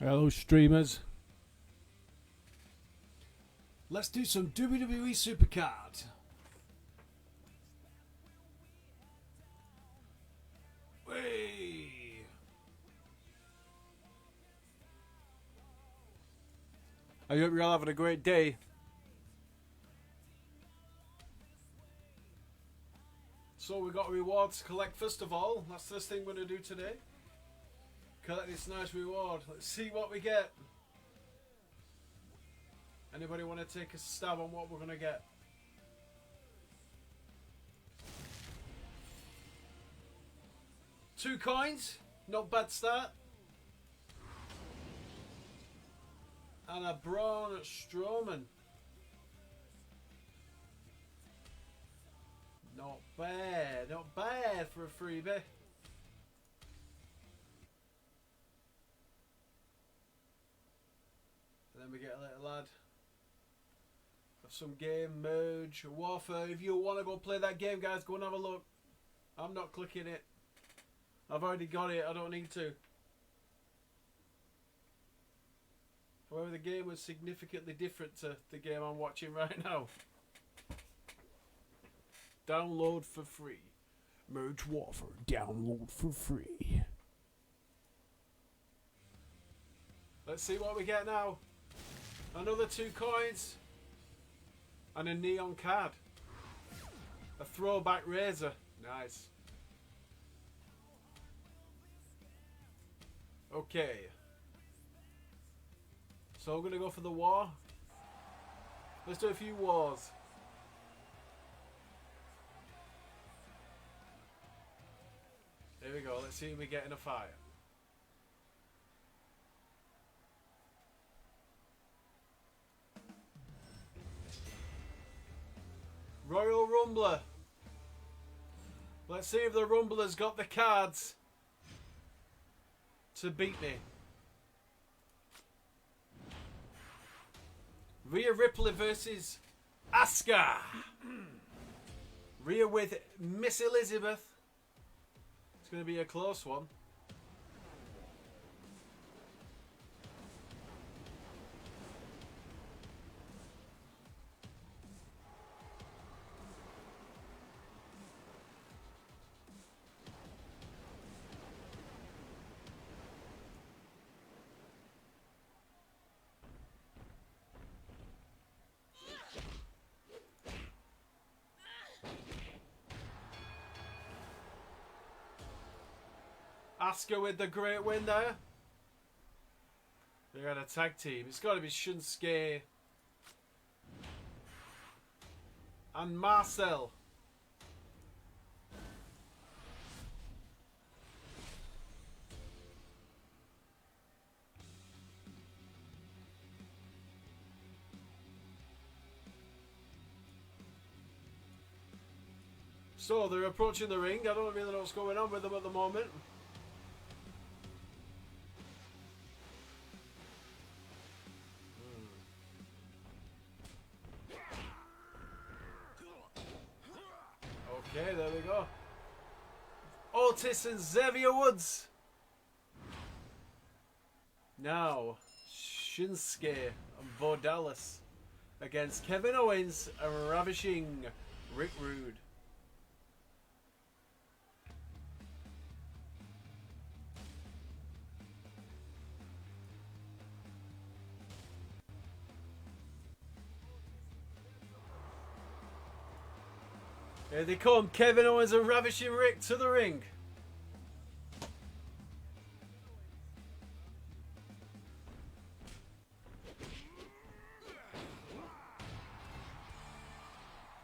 Hello, streamers. Let's do some WWE Supercard. Whee! I hope you're all having a great day. So we got rewards to collect first of all. That's the first thing we're going to do today. Collect this nice reward. Let's see what we get. Anybody want to take a stab on what we're going to get? Two coins. Not bad start. And a Braun Strowman. Not bad. Not bad for a freebie. And then we get a little lad of some game, merge, warfare. If you want to go play that game, guys, go and have a look. I'm not clicking it. I've already got it. I don't need to. However, the game was significantly different to the game I'm watching right now. Download for free. Merge Warfare. Download for free. Let's see what we get now. Another 2 coins. And a neon card. A throwback razor. Nice. Okay. So we're going to go for the war. Let's do a few wars. Here we go. Let's see who we get in a fight. Royal Rumbler. Let's see if the Rumbler's got the cards to beat me. Rhea Ripley versus Asuka. Rhea with Miss Elizabeth. It's going to be a close one. Asuka with the great win there. They got a tag team. It's got to be Shinsuke and Marcel. So they're approaching the ring. I don't really know what's going on with them at the moment. Okay, there we go. Otis and Xavier Woods. Now, Shinsuke and Bo Dallas against Kevin Owens and Ravishing Rick Rude. Here they come, Kevin Owens and Ravishing Rick to the ring.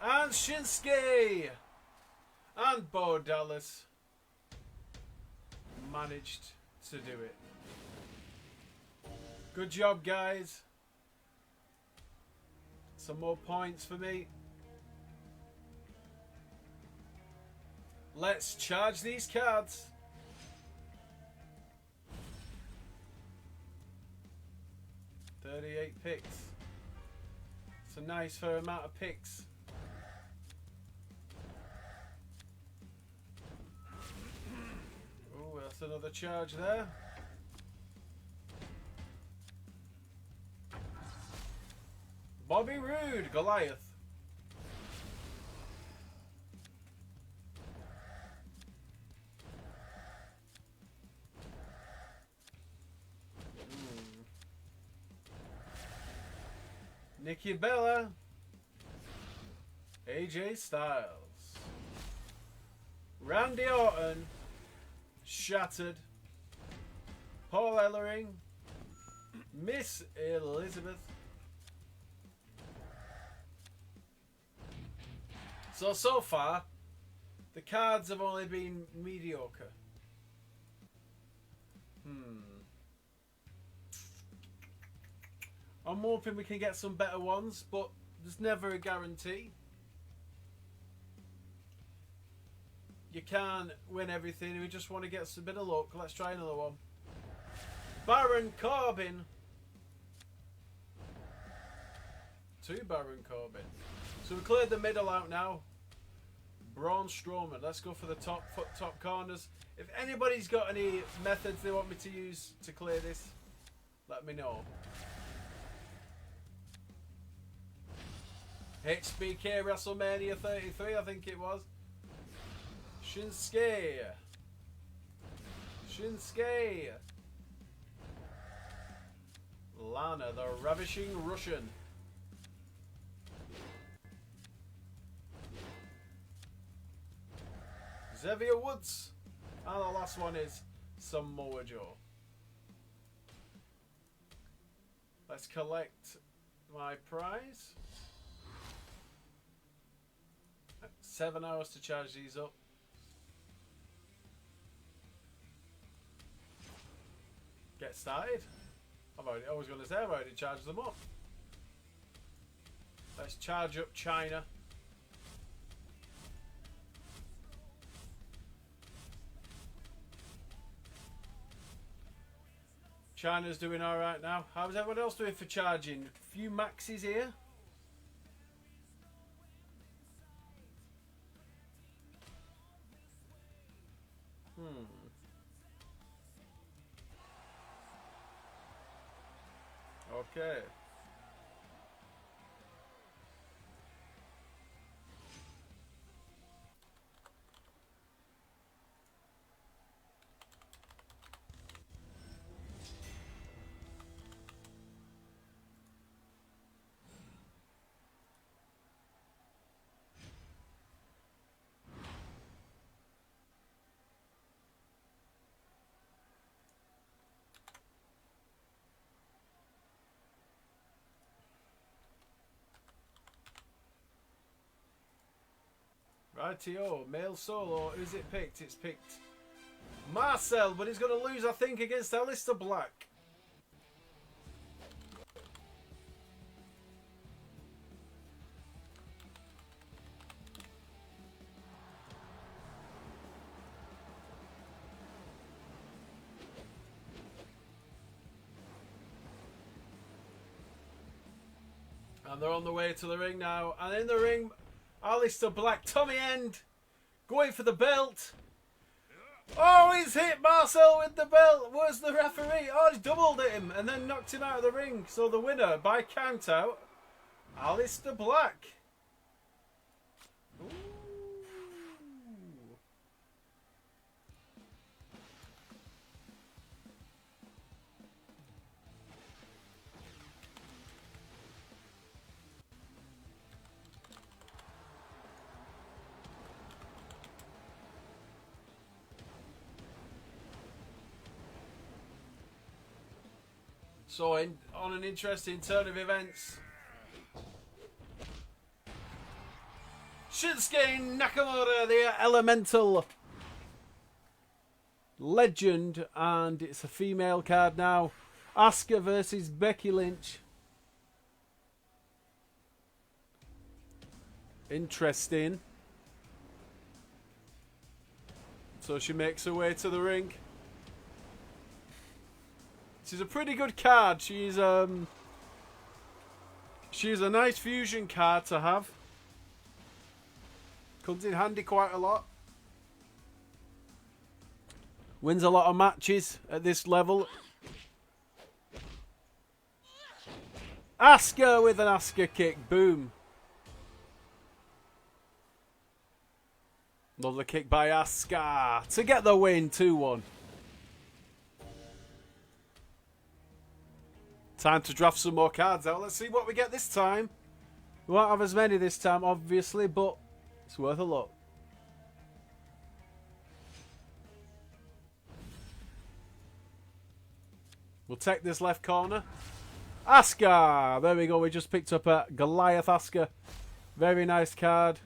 And Shinsuke and Bo Dallas managed to do it. Good job, guys. Some more points for me. Let's charge these cards. $38 picks. It's a nice fair amount of picks. Oh, that's another charge there. Bobby Roode, Goliath. Nikki Bella. AJ Styles. Randy Orton. Shattered. Paul Ellering. Miss Elizabeth. So far, the cards have only been mediocre. I'm hoping we can get some better ones, but there's never a guarantee. You can't win everything. We just want to get a bit of luck. Let's try another one. Baron Corbin. 2 Baron Corbin. So we cleared the middle out now. Braun Strowman. Let's go for the top corners. If anybody's got any methods they want me to use to clear this, let me know. HBK WrestleMania 33, I think it was. Shinsuke. Lana, the Ravishing Russian. Xavier Woods. And the last one is Samoa Joe. Let's collect my prize. 7 hours to charge these up. Get started. I was going to say I've already charged them up. Let's charge up China. China's doing alright now. How's everyone else doing for charging? A few maxes here. Okay. Rightio, male solo. Who's it picked? It's picked Marcel, but he's going to lose, I think, against Aleister Black. And they're on the way to the ring now. And in the ring, Aleister Black, Tommy End, going for the belt. Oh, he's hit Marcel with the belt. Where's the referee? Oh, he's doubled at him and then knocked him out of the ring. So the winner by count out, Aleister Black. Ooh. So, on an interesting turn of events, Shinsuke Nakamura, the Elemental Legend, and it's a female card now. Asuka versus Becky Lynch. Interesting. So she makes her way to the ring. She's a pretty good card. She's a nice fusion card to have. Comes in handy quite a lot. Wins a lot of matches at this level. Asuka with an Asuka kick. Boom. Another kick by Asuka to get the win. 2-1. Time to draft some more cards out. Let's see what we get this time. We won't have as many this time, obviously, but it's worth a look. We'll take this left corner. Asuka! There we go. We just picked up a Goliath Asuka. Very nice card.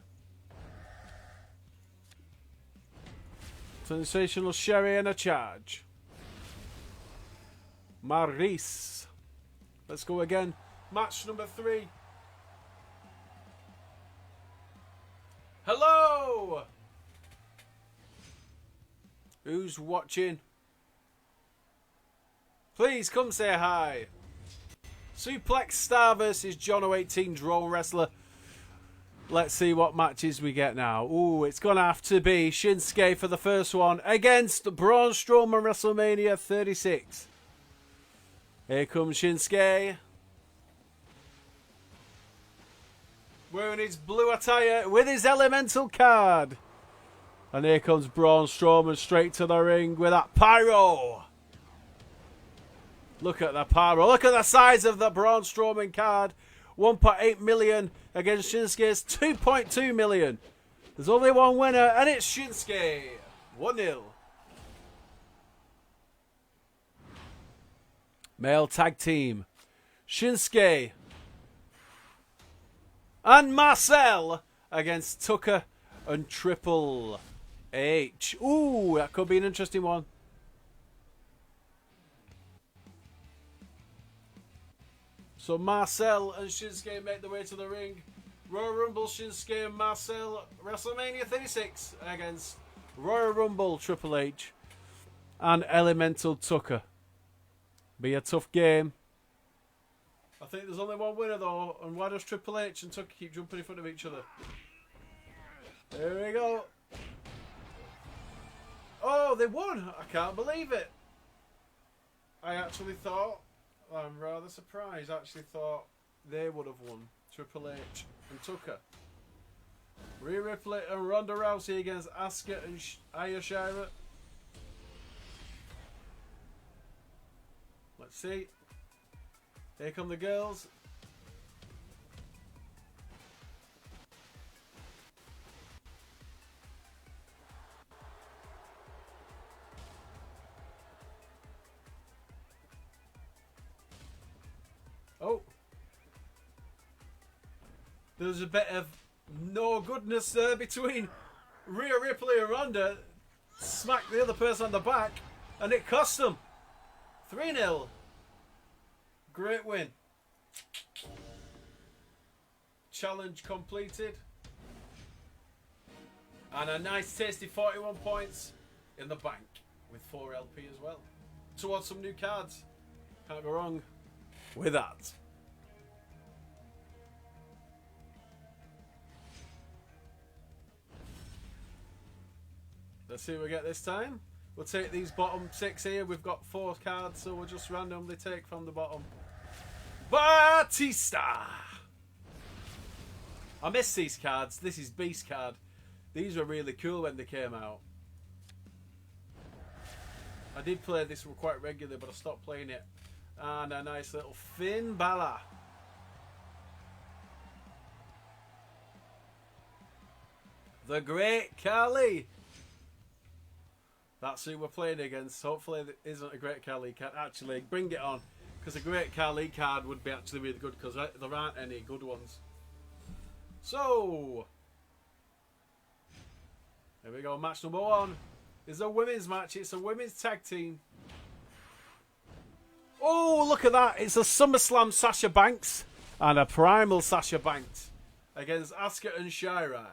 Sensational Sherry and a charge. Maurice. Let's go again. Match number 3. Hello! Who's watching? Please come say hi. Suplex Star versus John 018 Drone Wrestler. Let's see what matches we get now. Ooh, it's going to have to be Shinsuke for the first one against Braun Strowman WrestleMania 36. Here comes Shinsuke. Wearing his blue attire with his elemental card. And here comes Braun Strowman straight to the ring with that pyro. Look at the pyro. Look at the size of the Braun Strowman card. 1.8 million against Shinsuke's 2.2 million. There's only one winner, and it's Shinsuke. 1-0. Male tag team. Shinsuke and Marcel against Tucker and Triple H. Ooh, that could be an interesting one. So Marcel and Shinsuke make their way to the ring. Royal Rumble, Shinsuke and Marcel, WrestleMania 36 against Royal Rumble, Triple H and Elemental Tucker. Be a tough game. I think there's only one winner though, and why does Triple H and Tucker keep jumping in front of each other? There we go. Oh, they won! I can't believe it. I actually thought, I'm rather surprised, I actually thought they would have won. Triple H and Tucker. Rhea Ripley and Ronda Rousey against Asuka and Io Shirai. Let's see. Here come the girls. Oh. There's a bit of no goodness there between Rhea Ripley and Ronda. Smacked the other person on the back and it cost them. 3-0. Great win. Challenge completed. And a nice tasty 41 points in the bank with 4 LP as well. Towards some new cards. Can't go wrong with that. Let's see what we get this time. We'll take these bottom 6 here. We've got 4 cards, so we'll just randomly take from the bottom. Batista! I miss these cards. This is Beast card. These were really cool when they came out. I did play this one quite regularly, but I stopped playing it. And a nice little Finn Balor. The Great Khali. That's who we're playing against. Hopefully it isn't a Great Khali card. Actually, bring it on. Because a Great Khali card would be actually really good. Because there aren't any good ones. So, here we go. Match number 1 is a women's match. It's a women's tag team. Oh, look at that. It's a SummerSlam Sasha Banks and a Primal Sasha Banks against Asuka and Shirai.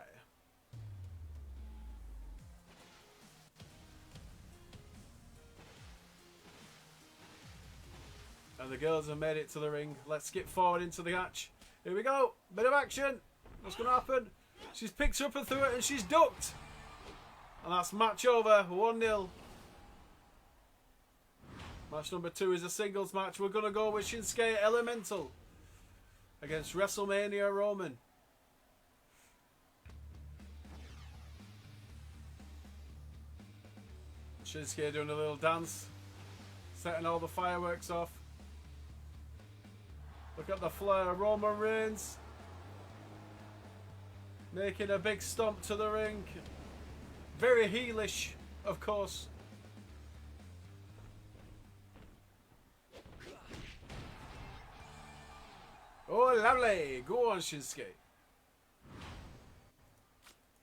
And the girls have made it to the ring. Let's skip forward into the match. Here we go. Bit of action. What's going to happen? She's picked her up and threw it and she's ducked. And that's match over. 1-0. Match number 2 is a singles match. We're going to go with Shinsuke Elemental against WrestleMania Roman. Shinsuke doing a little dance, setting all the fireworks off. Look at the flare. Roman Reigns making a big stomp to the ring. Very heelish, of course. Oh, lovely. Go on, Shinsuke.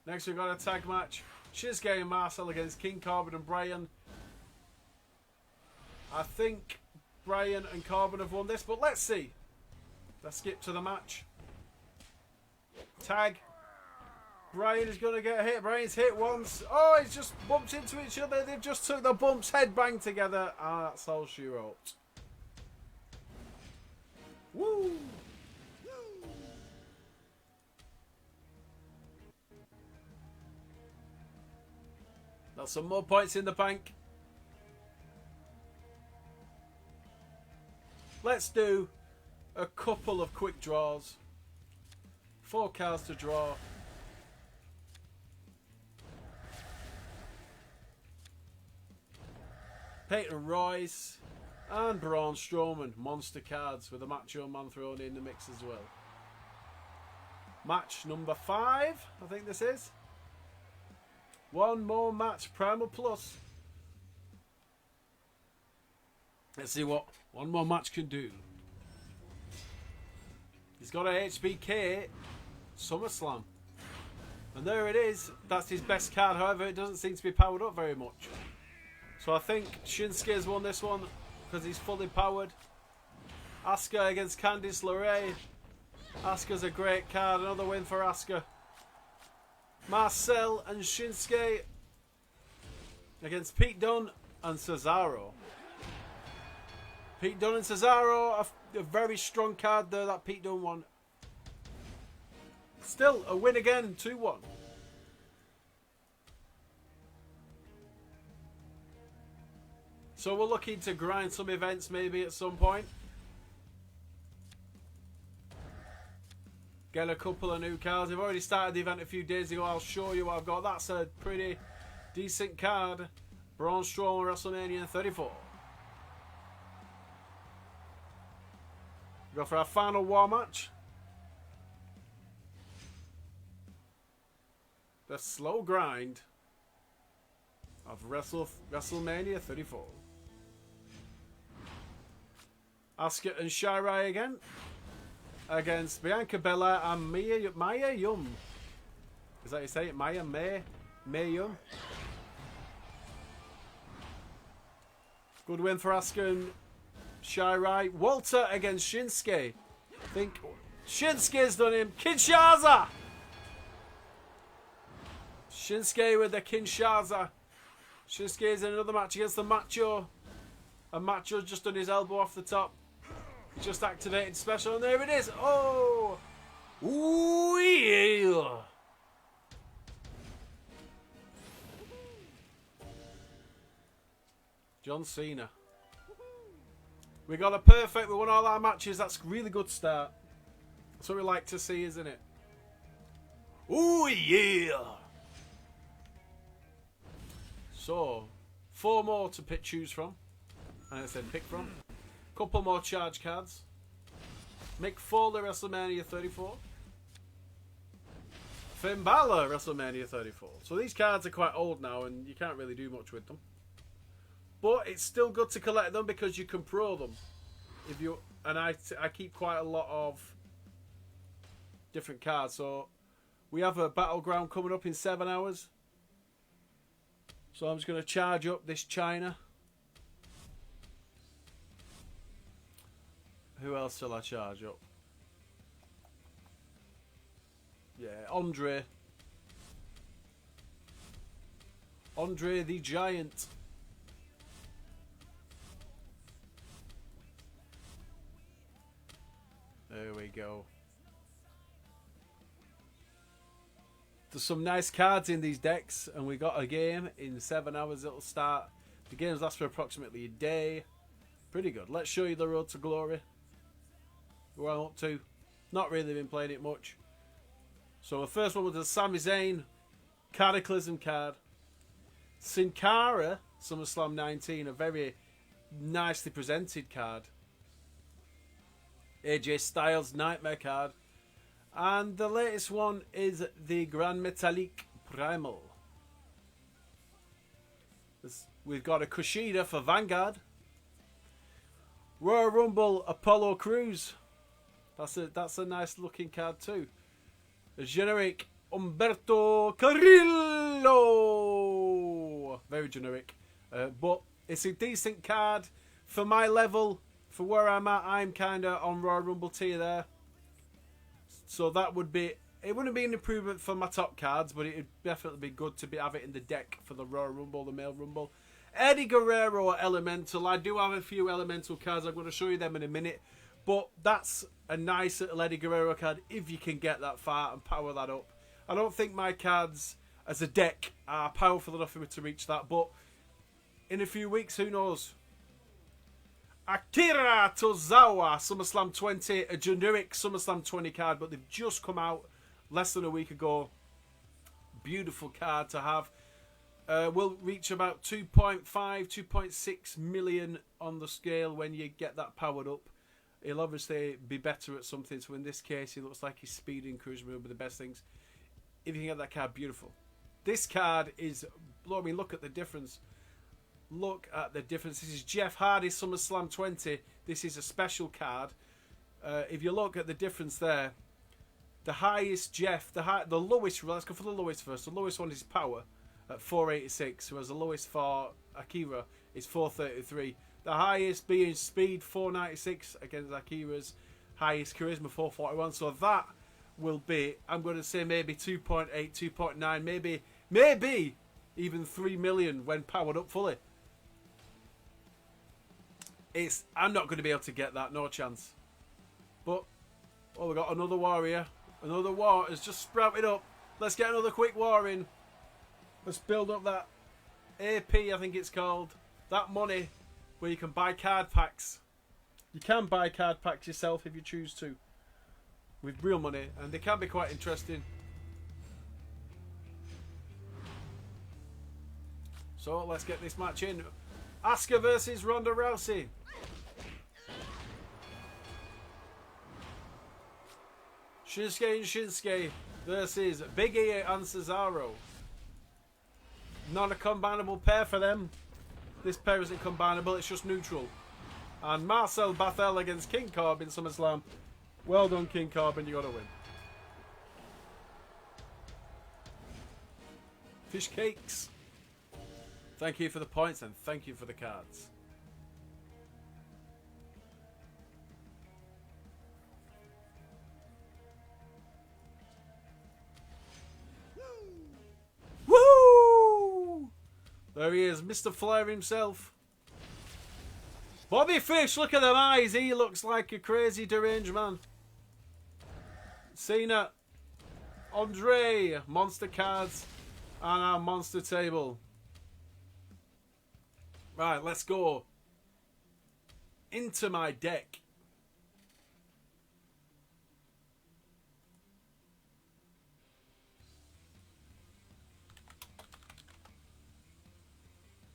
Next, we've got a tag match. Shinsuke and Marcel against King Corbin and Bryan. I think Bryan and Corbin have won this, but let's see. Let's skip to the match. Tag. Bryan is going to get hit. Bryan's hit once. Oh, he's just bumped into each other. They've just took the bumps, headbang together. Ah, that's all she wrote. Woo! That's some more points in the bank. Let's do a couple of quick draws. 4 cards to draw. Peyton Royce and Braun Strowman, monster cards with a Macho Man thrown in the mix as well. Match number 5, I think this is. One more match, Primal Plus. Let's see what one more match can do. He's got a HBK SummerSlam. And there it is. That's his best card. However, it doesn't seem to be powered up very much. So I think Shinsuke's won this one because he's fully powered. Asuka against Candice LeRae. Asuka's a great card. Another win for Asuka. Marcel and Shinsuke against Pete Dunne and Cesaro. Pete Dunne and Cesaro, a very strong card there, that Pete Dunne one. Still a win again, 2-1. So we're looking to grind some events maybe at some point. Get a couple of new cards. I've already started the event a few days ago. I'll show you what I've got. That's a pretty decent card. Braun Strowman, WrestleMania 34. Go for our final war match. The slow grind of WrestleMania 34. Asuka and Shirai again. Against Bianca Belair and Maya Yum. Is that how you say it? Maya Yum. Good win for Asuka and Shirai. Walter against Shinsuke. I think Shinsuke's done him. Kinshasa! Shinsuke with the Kinshasa. Shinsuke's in another match against the Macho. And Macho's just done his elbow off the top. He just activated special, and there it is. Oh! Ooh, yeah! John Cena. We got a perfect. We won all our matches. That's a really good start. That's what we like to see, isn't it? Ooh, yeah! So, 4 more to choose from. And I said pick from. Couple more charge cards. Mick Foley, WrestleMania 34. Finn Balor, WrestleMania 34. So these cards are quite old now and you can't really do much with them. But it's still good to collect them because you can pro them. If you and I keep quite a lot of different cards. So we have a Battleground coming up in 7 hours. So I'm just going to charge up this China. Who else shall I charge up? Yeah, Andre. Andre the Giant. There we go. There's some nice cards in these decks, and we got a game in 7 hours. It'll start. The games last for approximately a day. Pretty good. Let's show you the road to glory. Where I'm up to. Not really been playing it much. So the first one was the Sami Zayn Cataclysm card. Sin Cara SummerSlam 19, a very nicely presented card. AJ Styles Nightmare card. And the latest one is the Grand Metallic Primal. We've got a Kushida for Vanguard. Royal Rumble Apollo Crews. That's a nice looking card too. A generic Umberto Carrillo. Very generic. But it's a decent card. For my level, for where I'm at, I'm kind of on Royal Rumble tier there. So that would be... It wouldn't be an improvement for my top cards, but it would definitely be good to have it in the deck for the Royal Rumble, the Male Rumble. Eddie Guerrero Elemental. I do have a few Elemental cards. I'm going to show you them in a minute. But that's a nice little Eddie Guerrero card if you can get that far and power that up. I don't think my cards as a deck are powerful enough for me to reach that. But in a few weeks, who knows? Akira Tozawa SummerSlam 20. A generic SummerSlam 20 card. But they've just come out less than a week ago. Beautiful card to have. Will reach about 2.5, 2.6 million on the scale when you get that powered up. He'll obviously be better at something. So in this case, he looks like his speed and charisma will be the best things. If you can get that card, beautiful. This card is... I mean, look at the difference. Look at the difference. This is Jeff Hardy SummerSlam 20. This is a special card. If you look at the difference there, the highest Jeff, the lowest, let's go for the lowest first. The lowest one is power at 486, whereas the lowest for Akira is 433. The highest being speed, 496, against Akira's highest charisma, 441. So that will be, I'm going to say maybe 2.8, 2.9, maybe even 3 million when powered up fully. I'm not going to be able to get that, no chance. But, oh, we've got another warrior. Another war has just sprouted up. Let's get another quick war in. Let's build up that AP, I think it's called. That money where you can buy card packs. You can buy card packs yourself if you choose to. With real money. And they can be quite interesting. So let's get this match in. Asuka versus Ronda Rousey. Shinsuke and Shinsuke versus Big E and Cesaro. Not a combinable pair for them. This pair isn't combinable, it's just neutral. And Marcel Bethel against King Corbin SummerSlam. Well done, King Corbin, you got to win. Fish cakes. Thank you for the points and thank you for the cards. Woo! There he is, Mr. Flair himself. Bobby Fish, look at them eyes. He looks like a crazy deranged man. Cena, Andre, monster cards, and our monster table. Right, let's go into my deck.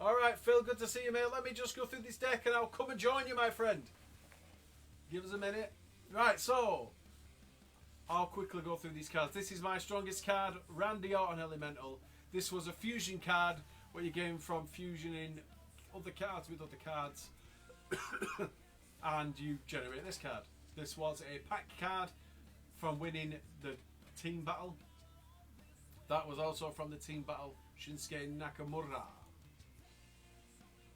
Alright, Phil, good to see you, mate. Let me just go through this deck and I'll come and join you, my friend. Give us a minute. Right, so I'll quickly go through these cards. This is my strongest card, Randy Orton Elemental. This was a fusion card where you gain from fusioning other cards with other cards and you generate this card. This was a pack card from winning the team battle. That was also from the team battle, Shinsuke Nakamura.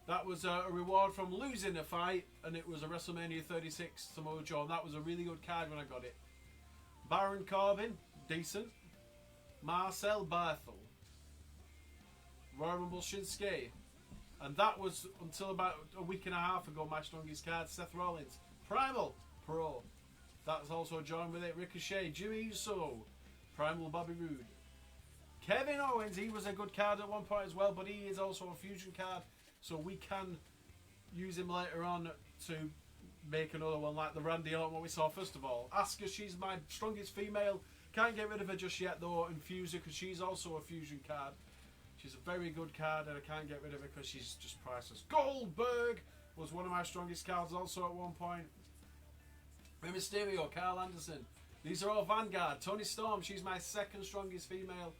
That was a reward from losing a fight, and it was a WrestleMania 36 Samoa Joe. That was a really good card when I got it. Baron Corbin, decent. Marcel Bethel. Royal Rumble Shinsuke. And that was, until about a week and a half ago, my strongest card. Seth Rollins. Primal Pro. That's also joined with it. Ricochet. Jimmy Uso. Primal Bobby Roode. Kevin Owens, he was a good card at one point as well, but he is also a fusion card. So we can use him later on to make another one like the Randy Orton one we saw first of all. Asuka, she's my strongest female. Can't get rid of her just yet though, and Fuse her because she's also a fusion card. She's a very good card and I can't get rid of her because she's just priceless. Goldberg was one of my strongest cards also at one point. Rey Mysterio, Carl Anderson. These are all Vanguard. Toni Storm, she's my second strongest female.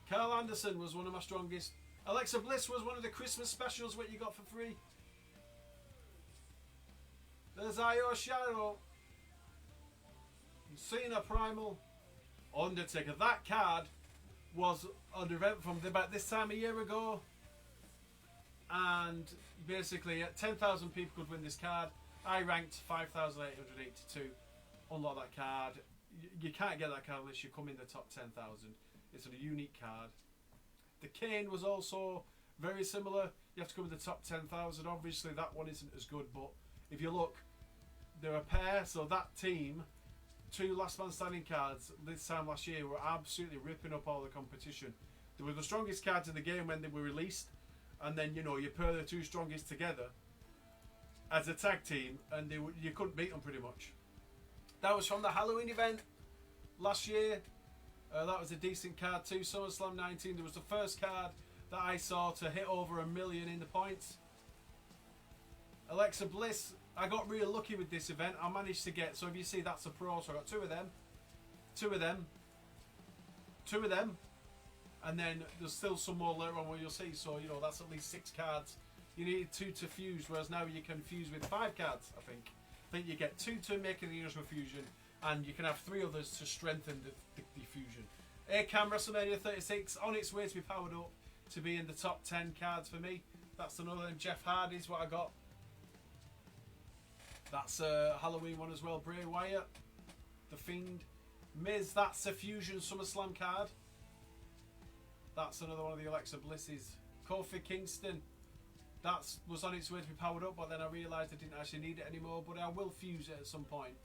Carl Anderson was one of my strongest. Alexa Bliss was one of the Christmas specials what you got for free. There's Io Shirai. Cena Primal. Undertaker. That card was an event from about this time a year ago. And basically 10,000 people could win this card. I ranked 5,882. Unlock that card. You can't get that card unless you come in the top 10,000. It's a unique card. The Kane was also very similar. You have to come in the top 10,000. Obviously that one isn't as good, but if you look, they're a pair. So that team, 2 last man standing cards this time last year, were absolutely ripping up all the competition. They were the strongest cards in the game when they were released, and then you pair the 2 strongest together as a tag team, and you couldn't beat them pretty much. That was from the Halloween event last year. That was a decent card too. SummerSlam 19. There was the first card that I saw to hit over 1 million in the points. Alexa Bliss. I got real lucky with this event. I managed to get, so if you see that's a pro, so I got 2 of them. 2 of them. 2 of them. And then there's still some more later on where you'll see. So, that's at least 6 cards. You need 2 to fuse, whereas now you can fuse with 5 cards, I think. I think you get 2 to make the initial fusion, and you can have 3 others to strengthen the fusion. Acam WrestleMania 36 on its way to be powered up to be in the top 10 cards for me. That's another one. Jeff Hardy's what I got. That's a Halloween one as well. Bray Wyatt, The Fiend, Miz. That's a Fusion SummerSlam card. That's another one of the Alexa Blisses. Kofi Kingston. That was on its way to be powered up, but then I realised I didn't actually need it anymore. But I will fuse it at some point.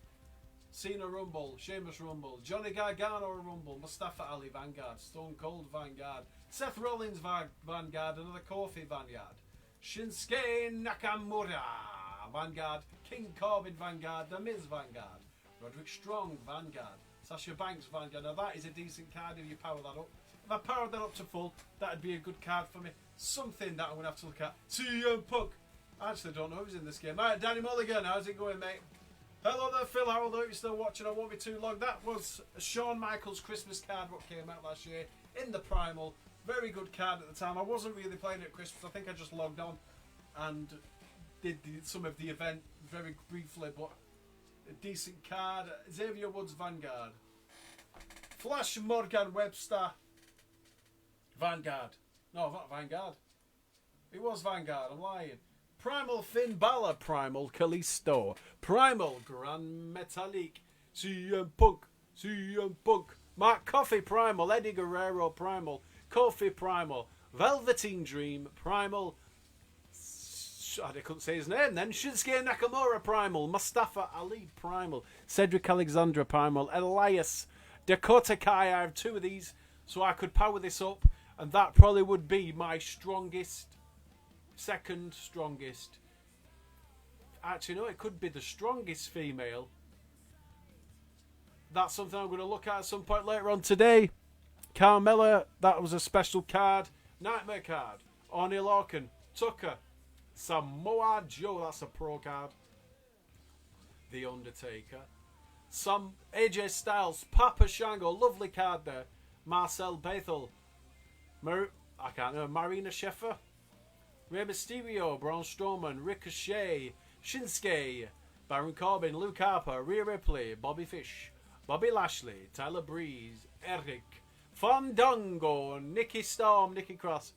Cena Rumble, Sheamus Rumble, Johnny Gargano Rumble, Mustafa Ali Vanguard, Stone Cold Vanguard, Seth Rollins Vanguard, another Kofi Vanguard, Shinsuke Nakamura Vanguard, King Corbin Vanguard, The Miz Vanguard, Roderick Strong Vanguard, Sasha Banks Vanguard. Now that is a decent card if you power that up. If I powered that up to full, that'd be a good card for me. Something that I'm going to have to look at. CM Punk. I actually don't know who's in this game. Alright, Danny Mulligan, how's it going, mate? Hello there, Phil Harold. I hope you're still watching. I won't be too long. That was Shawn Michaels Christmas card, what came out last year in the Primal. Very good card at the time. I wasn't really playing it at Christmas. I think I just logged on and did some of the event very briefly, but a decent card. Xavier Woods Vanguard. Flash Morgan Webster Vanguard. No, not Vanguard. It was Vanguard. I'm lying. Primal Finn Balor, Primal Kalisto, Primal Grand Metalik, CM Punk, Mark Coffey Primal, Eddie Guerrero Primal, Kofi Primal, Velveteen Dream Primal, I couldn't say his name then, Shinsuke Nakamura Primal, Mustafa Ali Primal, Cedric Alexander Primal, Elias, Dakota Kai. I have 2 of these, so I could power this up, and that probably would be my strongest. Second strongest. Actually, no, it could be the strongest female. That's something I'm going to look at some point later on today. Carmella, that was a special card. Nightmare card. Orny Lorcan. Tucker. Samoa Joe, that's a pro card. The Undertaker. Some AJ Styles. Papa Shango, lovely card there. Marcel Bethel. I can't know. Marina Sheffer. Rey Mysterio, Braun Strowman, Ricochet, Shinsuke, Baron Corbin, Luke Harper, Rhea Ripley, Bobby Fish, Bobby Lashley, Tyler Breeze, Eric, Fandango, Nikki Storm, Nikki Cross.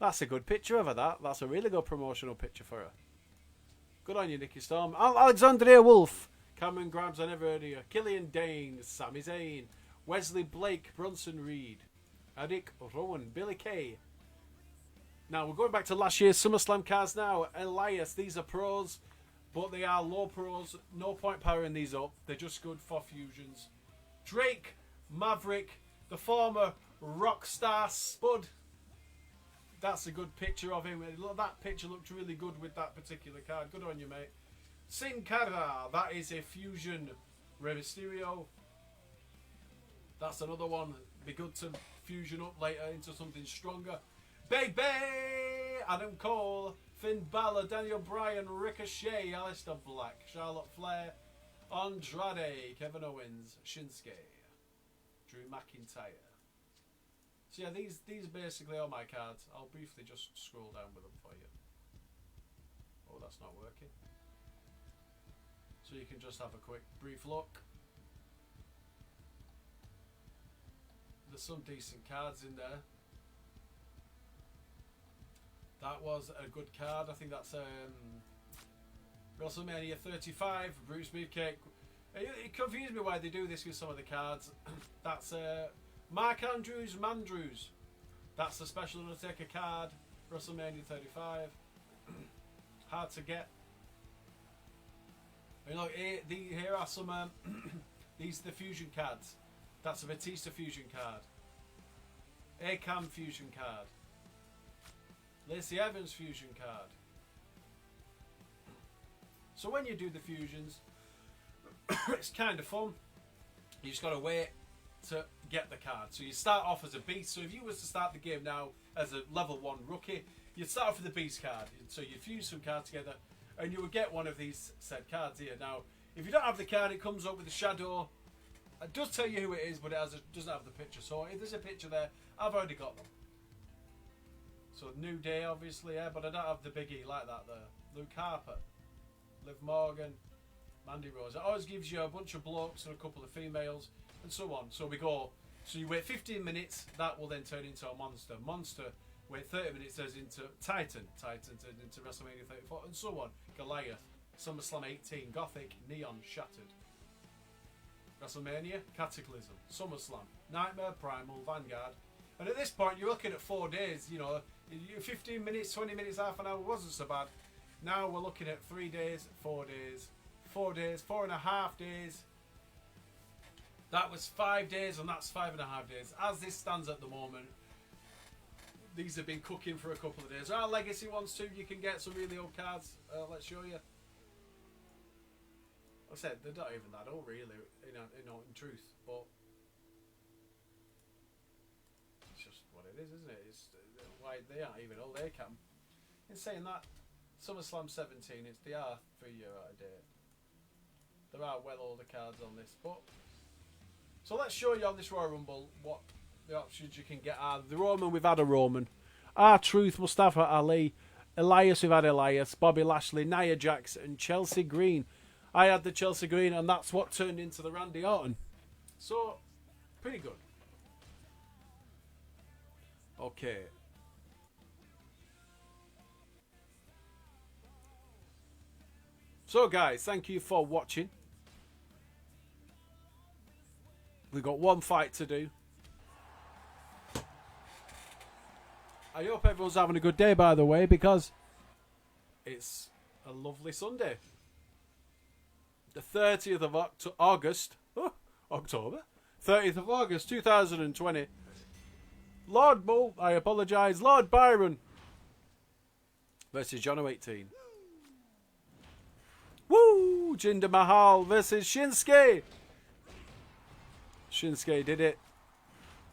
That's a good picture of her, that. That's a really good promotional picture for her. Good on you, Nikki Storm. Alexandria Wolf, Cameron Grimes, I never heard of you. Killian Dane, Sami Zayn, Wesley Blake, Bronson Reed, Eric Rowan, Billy Kay. Now, we're going back to last year's SummerSlam cards now. Elias, these are pros, but they are low pros. No point powering these up. They're just good for fusions. Drake, Maverick, the former Rockstar Spud. That's a good picture of him. That picture looked really good with that particular card. Good on you, mate. Sin Cara, that is a fusion Rey Mysterio. That's another one. Be good to fusion up later into something stronger. Baby! Adam Cole, Finn Balor, Daniel Bryan, Ricochet, Aleister Black, Charlotte Flair, Andrade, Kevin Owens, Shinsuke, Drew McIntyre. So yeah, these basically are my cards. I'll briefly just scroll down with them for you. Oh, that's not working. So you can just have a quick brief look. There's some decent cards in there. That was a good card. I think that's WrestleMania 35, Bruce Beefcake. It confused me why they do this with some of the cards. That's Mark Andrews, Mandrews. That's the Special Undertaker card, WrestleMania 35. Hard to get. And look, here are some. These are the fusion cards. That's a Batista fusion card. Akam fusion card. Lacey Evans fusion card. So when you do the fusions, it's kind of fun. You just got to wait to get the card. So you start off as a beast. So if you was to start the game now as a level 1 rookie, you'd start off with the beast card. So you'd fuse some cards together and you would get one of these said cards here. Now, if you don't have the card, it comes up with a shadow. It does tell you who it is, but it doesn't have the picture. So if there's a picture there, I've already got them. So New Day, obviously, yeah, but I don't have the biggie like that there. Luke Harper, Liv Morgan, Mandy Rose. It always gives you a bunch of blokes and a couple of females, and so on. So we go. So you wait 15 minutes. That will then turn into a monster. Monster. Wait 30 minutes. Turns into Titan. Titan turns into WrestleMania 34, and so on. Goliath. SummerSlam 18. Gothic. Neon. Shattered. WrestleMania. Cataclysm. SummerSlam. Nightmare. Primal. Vanguard. And at this point, you're looking at 4 days. You know, 15 minutes, 20 minutes, half an hour wasn't so bad. Now we're looking at 3 days, 4 days, 4 days, 4.5 days. That was 5 days, and that's 5.5 days. As this stands at the moment, these have been cooking for a couple of days. Our legacy ones too. You can get some really old cards. Let's show you. Like I said, they're not even that old, really. In truth, but it's just what it is, isn't it? It's why they aren't even old. They can. In saying that, SummerSlam 17, they are 3 years out of date. There are well older cards on this, but so let's show you on this Royal Rumble what the options you can get are. The Roman, we've had a Roman. R-Truth, Mustafa Ali. Elias, we've had Elias. Bobby Lashley, Nia Jax, and Chelsea Green. I had the Chelsea Green, and that's what turned into the Randy Orton. So, pretty good. Okay. So guys, thank you for watching. We've got one fight to do. I hope everyone's having a good day, by the way, because it's a lovely Sunday. The 30th of August. Oh, October. 30th of August, 2020. Lord Bull, I apologise. Lord Byron versus John 18. Woo! Jinder Mahal versus Shinsuke. Shinsuke did it.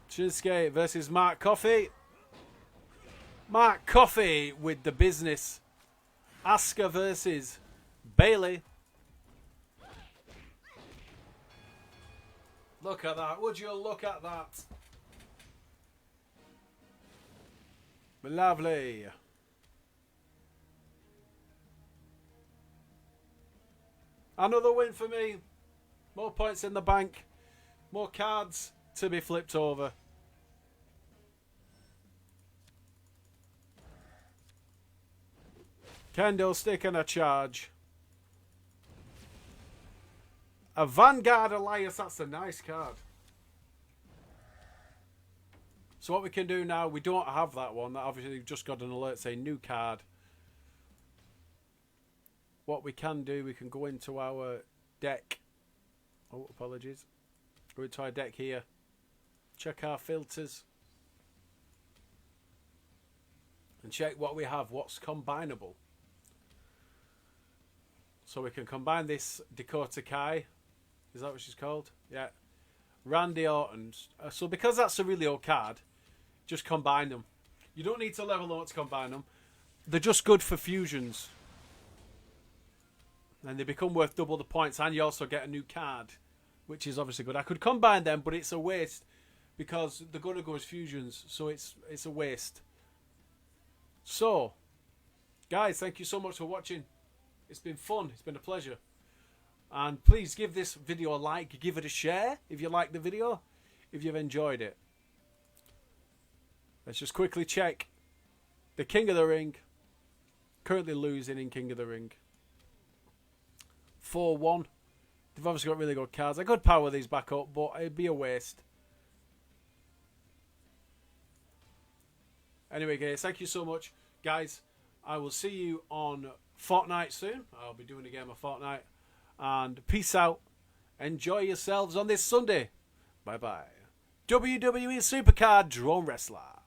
Shinsuke versus Mark Coffey. Mark Coffey with the business. Asuka versus Bayley. Look at that. Would you look at that? Lovely. Another win for me. More points in the bank. More cards to be flipped over. Candlestick and a charge. A Vanguard Elias. That's a nice card. So what we can do now, we don't have that one. That obviously we've just got an alert saying new card. What we can do, we can go into our deck. Oh, apologies. Go into our deck here. Check our filters. And check what we have. What's combinable. So we can combine this Dakota Kai. Is that what she's called? Yeah. Randy Orton. So because that's a really old card, just combine them. You don't need to level up to combine them. They're just good for fusions. And they become worth double the points, and you also get a new card, which is obviously good. I could combine them, but it's a waste because they're going to go as fusions, so it's a waste. So, guys, thank you so much for watching. It's been fun. It's been a pleasure. And please give this video a like, give it a share if you like the video, if you've enjoyed it. Let's just quickly check. The King of the Ring, currently losing in King of the Ring. 4-1. They've obviously got really good cards. I could power these back up, but it'd be a waste. Anyway, guys, thank you so much. Guys, I will see you on Fortnite soon. I'll be doing a game of Fortnite. And peace out. Enjoy yourselves on this Sunday. Bye-bye. WWE Supercard Drone Wrestler.